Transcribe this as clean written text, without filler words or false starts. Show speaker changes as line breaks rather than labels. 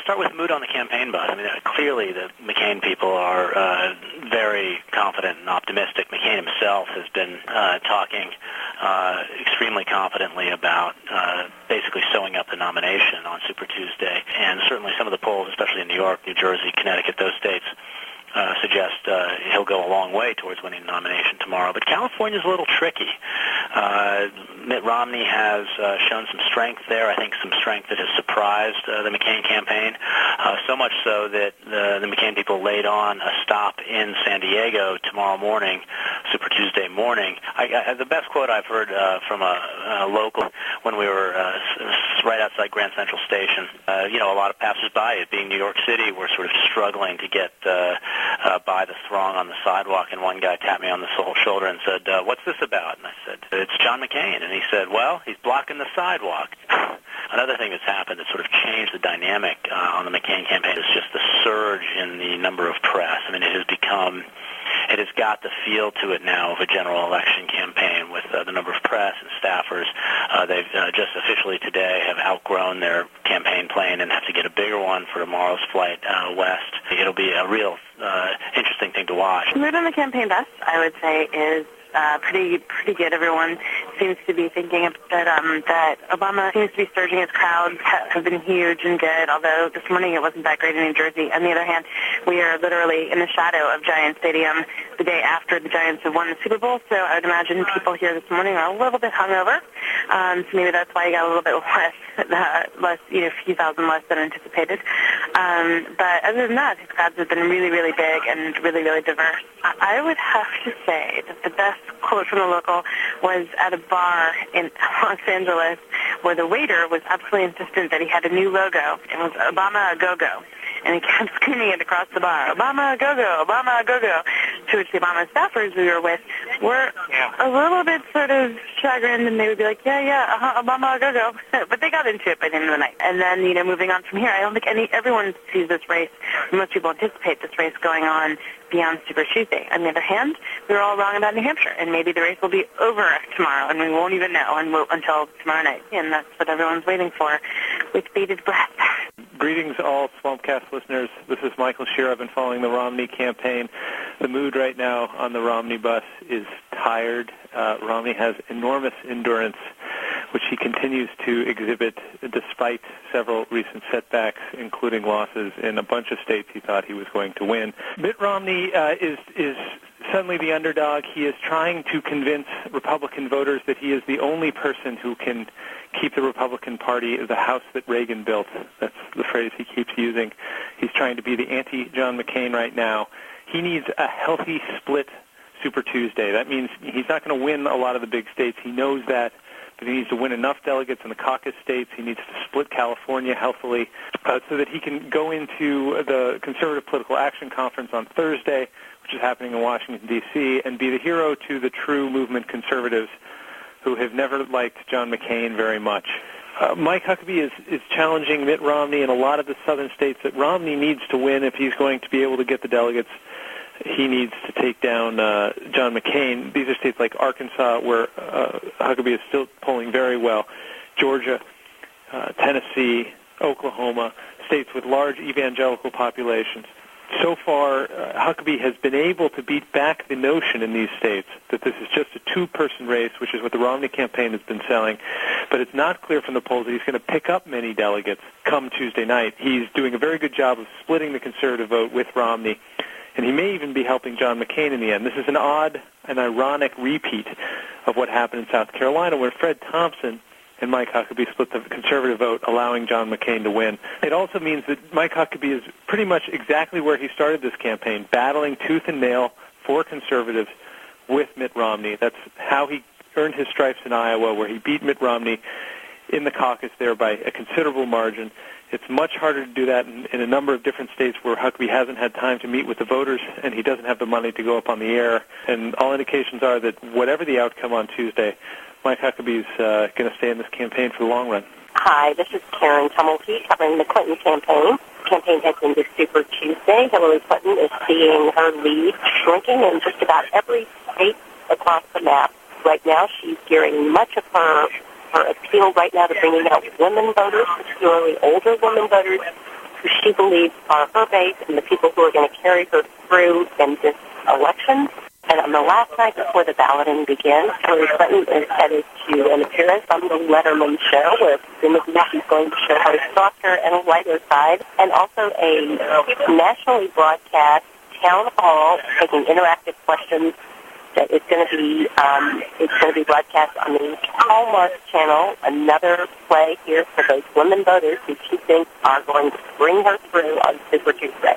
start with mood on the campaign bus. I mean, clearly the McCain people are very confident and optimistic. McCain himself has been talking extremely confidently about basically sewing up the nomination on Super Tuesday. And certainly some of the polls, especially in New York, New Jersey, Connecticut, those states, suggest he'll go a long way towards winning the nomination tomorrow. But California's a little tricky. Mitt Romney has shown some strength there, I think some strength that has surprised the McCain campaign, so much so that the McCain people laid on a stop in San Diego tomorrow morning, Super Tuesday morning. The best quote I've heard from a local when we were right outside Grand Central Station, a lot of passers-by, it being New York City, were sort of struggling to get by the throng on the sidewalk, and one guy tapped me on the shoulder and said, "What's this about?" And I said, "It's John McCain." And he said, "Well, he's blocking the sidewalk." Another thing that's happened that sort of changed the dynamic on the McCain campaign is just the surge in the number of press. I mean, it has got the feel to it now of a general election campaign with the number of press and staffers. They've just officially today have outgrown their campaign plane and have to get a bigger one for tomorrow's flight west. It'll be a real interesting thing to watch.
The mood on the campaign bus, I would say, is pretty good. Everyone seems to be thinking that Obama seems to be surging. His crowds have been huge and good, although this morning it wasn't that great in New Jersey. On the other hand, we are literally in the shadow of Giant Stadium the day after the Giants have won the Super Bowl, so I would imagine people here this morning are a little bit hungover, so maybe that's why you got a little bit less, a few thousand less than anticipated. But other than that, his crowds have been really, really big and really, really diverse. I would have to say that the best quote from the local was at a bar in Los Angeles where the waiter was absolutely insistent that he had a new logo. It was Obama a Go-Go. And he kept screaming it across the bar, "Obama a Go-Go, Obama a Go-Go," to which the Obama staffers we were with were a little bit sort of chagrined, and they would be like, Obama a Go-Go. But they got into it by the end of the night. And then, moving on from here, I don't think everyone sees this race, most people anticipate this race going on beyond Super Tuesday. On the other hand, we were all wrong about New Hampshire, and maybe the race will be over tomorrow, and we won't even know until tomorrow night. And that's what everyone's waiting for with bated breath.
Greetings, all Swampcast listeners. This is Michael Scheer. I've been following the Romney campaign. The mood right now on the Romney bus is tired. Romney has enormous endurance, which he continues to exhibit despite several recent setbacks, including losses in a bunch of states he thought he was going to win. Mitt Romney is suddenly the underdog. He is trying to convince Republican voters that he is the only person who can keep the Republican Party the house that Reagan built. That's the phrase he keeps using. He's trying to be the anti-John McCain right now. He needs a healthy split Super Tuesday. That means he's not going to win a lot of the big states. He knows that, but he needs to win enough delegates in the caucus states. He needs to split California healthily so that he can go into the Conservative Political Action Conference on Thursday, which is happening in Washington, D.C., and be the hero to the true movement conservatives who have never liked John McCain very much. Mike Huckabee is challenging Mitt Romney in a lot of the southern states that Romney needs to win if he's going to be able to get the delegates. He needs to take down John McCain. These are states like Arkansas, where Huckabee is still polling very well, Georgia, Tennessee, Oklahoma, states with large evangelical populations. So far, Huckabee has been able to beat back the notion in these states that this is just a two-person race, which is what the Romney campaign has been selling. But it's not clear from the polls that he's going to pick up many delegates come Tuesday night. He's doing a very good job of splitting the conservative vote with Romney, and he may even be helping John McCain in the end. This is an odd and ironic repeat of what happened in South Carolina, where Fred Thompson and Mike Huckabee split the conservative vote, allowing John McCain to win. It also means that Mike Huckabee is pretty much exactly where he started this campaign, battling tooth and nail for conservatives with Mitt Romney. That's how he earned his stripes in Iowa, where he beat Mitt Romney in the caucus there by a considerable margin. It's much harder to do that in a number of different states where Huckabee hasn't had time to meet with the voters, and he doesn't have the money to go up on the air. And all indications are that whatever the outcome on Tuesday, Mike Huckabee's going to stay in this campaign for the long run.
Hi, this is Karen Tumulty covering the Clinton campaign. The campaign heads into Super Tuesday. Hillary Clinton is seeing her lead shrinking in just about every state across the map. Right now, she's gearing much of her appeal right now to bringing out women voters, particularly older women voters, who she believes are her base and the people who are going to carry her through in this election. And on the last night before the balloting begins, Hillary Clinton is headed to an appearance on the Letterman show, where presumably she's going to show her softer and lighter side, and also a nationally broadcast town hall taking interactive questions that is going to be broadcast on the Hallmark Channel. Another play here for those women voters who she thinks are going to bring her through on Super Tuesday.